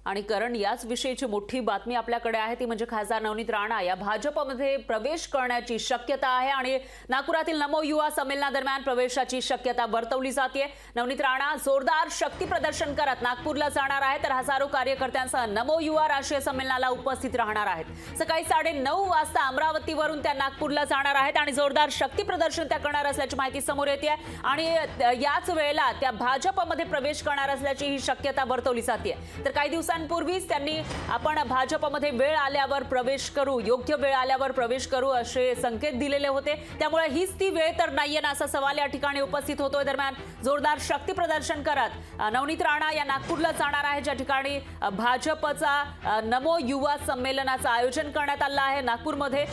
आणि कारण याच विषयीची मोठी बातमी आपल्याकडे आहे ती म्हणजे खासदार नवनीत राणा या भाजपमध्ये प्रवेश करण्याची शक्यता आहे आणि नागपुरातील नमो युवा संमेलनादरम्यान प्रवेशाची शक्यता वर्तवली जाते। नवनीत राणा जोरदार शक्ती प्रदर्शन करत नागपूरला जाणार आहेत तर हजारो कार्यकर्त्यांसह नमो युवा राष्ट्रीय संमेलनाला उपस्थित राहणार आहेत। सकाळी 9:30 वाजता अमरावतीवरून त्या नागपूरला जाणार आहेत आणि जोरदार शक्ती प्रदर्शन त्या करणार असल्याची माहिती समोर येते आणि याच वेळेला त्या भाजपमध्ये प्रवेश करणार असल्याची ही शक्यता वर्तवली जाते। तर काही दिवसांपूर्वीच त्यांनी आपण भाजपमध्ये वेळ आल्यावर प्रवेश करू, योग्य वेळ आल्यावर प्रवेश करू असे संकेत दिलेले होते। त्यामुळे हीच ती वेळ तर नाहीये ना असा सवाल या ठिकाणी उपस्थित होतोय। दरम्यान जोरदार शक्ती प्रदर्शन करत नवनीत राणा या नागपूरला जाणार आहे, ज्या ठिकाणी भाजपचा नमो युवा संमेलनाचं आयोजन करण्यात आलं आहे नागपूरमध्ये।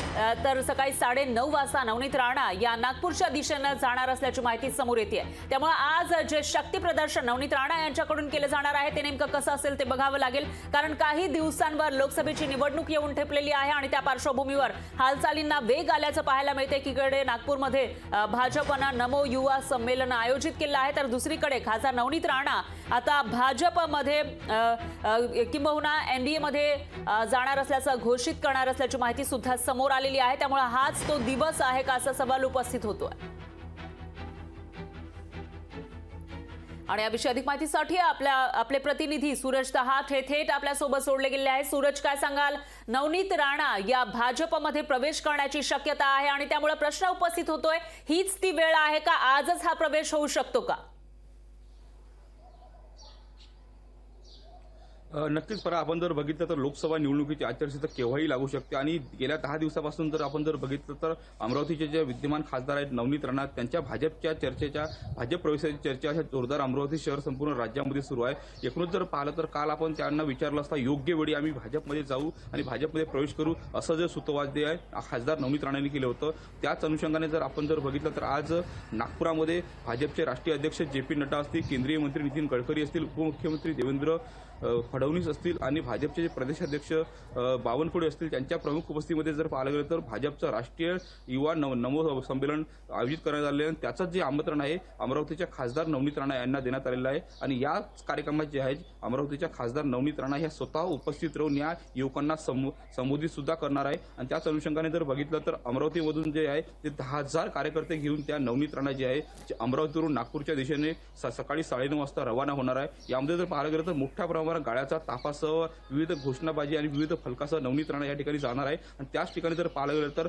तर सकाळी 9:30 वाजता नवनीत राणा या नागपूरच्या दिशेने जाणार असल्याची माहिती समोर येते। त्यामुळे आज जे शक्ती प्रदर्शन नवनीत राणा यांच्याकडून केले जाणार आहे ते नेमकं कसं असेल ते बघावं लागेल, कारण काही दिवसांवर लोकसभेची निवडणूक येऊन ठेपलेली आहे आणि त्या पार्श्वभूमीवर हालचालींना वेग आल्याचं पाहायला मिळते। एकीकडे नागपूरमध्ये भाजपनं नमो युवा संमेलन आयोजित केलं आहे तर दुसरीकडे खासदार नवनीत राणा आता भाजपमध्ये किंबहुना एनडीए मध्ये जाणार असल्याचं घोषित करणार असल्याची माहिती सुद्धा समोर आलेली आहे। त्यामुळे हाच तो दिवस आहे का असा सवाल उपस्थित होतोय आणि याविषयी अधिक माहितीसाठी आपले प्रतिनिधी सूरज दहात हे थेट आपल्या सोबत जोडले गेले आहेत। सूरज, काय सांगाल? नवनीत राणा या भाजपमध्ये प्रवेश करण्याची शक्यता आहे आणि त्यामुळे प्रश्न उपस्थित होतोय, हीच ती वेळ आहे का? आजच हा प्रवेश होऊ शकतो का? नक्कीच परा आपण जर बघितलं तर लोकसभा निवडणुकीची आचारसंहिता केव्हाही लागू शकते आणि गेल्या 10 दिवसापासून जर आपण जर बघितलं तर अमरावतीचे जे विद्यमान खासदार आहेत नवनीत राणा त्यांच्या भाजप प्रवेशाची चर्चा अशा जोरदार अमरावती शहर संपूर्ण राज्यामध्ये सुरू आहे। एकूणच जर पाहिलं तर काल आपण त्यांना विचारलं असता योग्य वेळी आम्ही भाजपमध्ये जाऊ आणि भाजपमध्ये प्रवेश करू असं जे सूतवाद्य आहे खासदार नवनीत राणांनी केलं होतं। त्याच अनुषंगाने जर आपण जर बघितलं तर आज नागपुरामध्ये भाजपचे राष्ट्रीय अध्यक्ष JP नड्डा असतील, केंद्रीय मंत्री नितीन गडकरी असतील, उपमुख्यमंत्री देवेंद्र फडणवीस असतील आणि भाजपचे जे प्रदेशाध्यक्ष बावनकुळे असतील त्यांच्या प्रमुख उपस्थितीमध्ये जर पाहिलं गेलं तर भाजपचं राष्ट्रीय युवा नमो संमेलन आयोजित करण्यात आले आणि त्याचं जे आमंत्रण आहे अमरावतीच्या खासदार नवनीत राणा यांना देण्यात आलेलं आहे आणि या कार्यक्रमात जे आहेत अमरावतीच्या खासदार नवनीत राणा ह्या स्वतः उपस्थित राहून या युवकांना संबोधित सुद्धा करणार आहे। आणि त्याच अनुषंगाने जर बघितलं तर अमरावतीमधून जे आहे ते 10,000 कार्यकर्ते घेऊन त्या नवनीत राणा जे आहे अमरावतीवरून नागपूरच्या दिशेने सकाळी 9:30 वाजता रवाना होणार आहे। यामध्ये जर पाहिलं गेलं तर मोठ्या प्रमाणात गाड्याचा ताफासह विविध घोषणाबाजी आणि विविध फलकासह नवनीत राणा या ठिकाणी जाणार आहे आणि त्याच ठिकाणी जर पाहिलं गेलं तर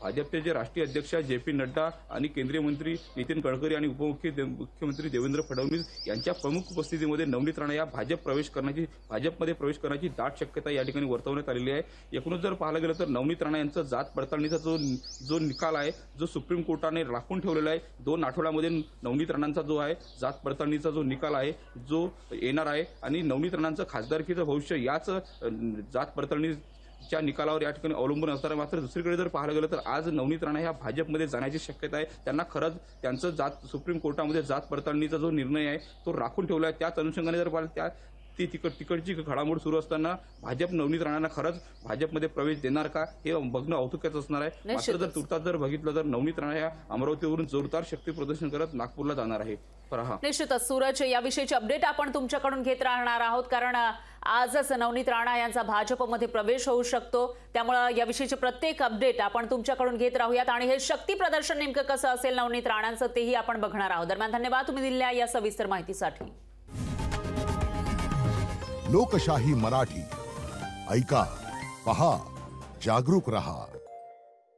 भाजपचे जे राष्ट्रीय अध्यक्ष JP नड्डा आणि केंद्रीय मंत्री नितीन गडकरी आणि उपमुख्यमंत्री देवेंद्र फडणवीस यांच्या प्रमुख उपस्थितीमध्ये नवनीत राणा या भाजपमध्ये प्रवेश करण्याची दाट शक्यता या ठिकाणी वर्तवण्यात आलेली आहे। एकूणच जर पाहिलं गेलं तर नवनीत राणा यांचा जात पडताळणीचा जो निकाल आहे जो सुप्रीम कोर्टाने राखून ठेवलेला आहे 2 आठवड्यामध्ये नवनीत राणांचा जो आहे जात पडताळणीचा जो निकाल आहे जो येणार आहे आणि नवनीत राणांचं खासदारकीचं भविष्य याच जात पडताळणीच्या निकालावर या ठिकाणी अवलंबून असणार आहे। मात्र दुसरीकडे जर पाहायला गेलं तर आज नवनीत राणा ह्या भाजपमध्ये जाण्याची शक्यता आहे। त्यांना खरंच त्यांचं सुप्रीम कोर्टामध्ये जात पडताळणीचा जो निर्णय आहे तो राखून ठेवला आहे। त्याच अनुषंगाने जर पाहिलं तिकडची घडामोड सुरू असताना भाजप नवनीत राणांना खरंच भाजपमध्ये प्रवेश देणार का हे बघणं औत्सुक्याचं असणार आहे। मात्र जर तुर्तास जर बघितलं तर नवनीत राणा या अमरावतीवरून जोरदार शक्ती प्रदर्शन करत नागपूरला जाणार आहे। निश्चितच सूरज, याविषयीची अपडेट आपण तुमच्याकडून घेत राहणार आहोत, कारण आजच नवनीत राणा यांचा भाजपमध्ये प्रवेश होऊ शकतो। त्यामुळे याविषयीची प्रत्येक अपडेट आपण तुमच्याकडून घेत राहूयात आणि हे शक्ती प्रदर्शन नेमकं कसं असेल नवनीत राणांचं तेही आपण बघणार आहोत। दरम्यान धन्यवाद तुम्ही दिलेल्या या सविस्तर माहितीसाठी। लोकशाही मराठी ऐका, पहा, जागरूक रहा।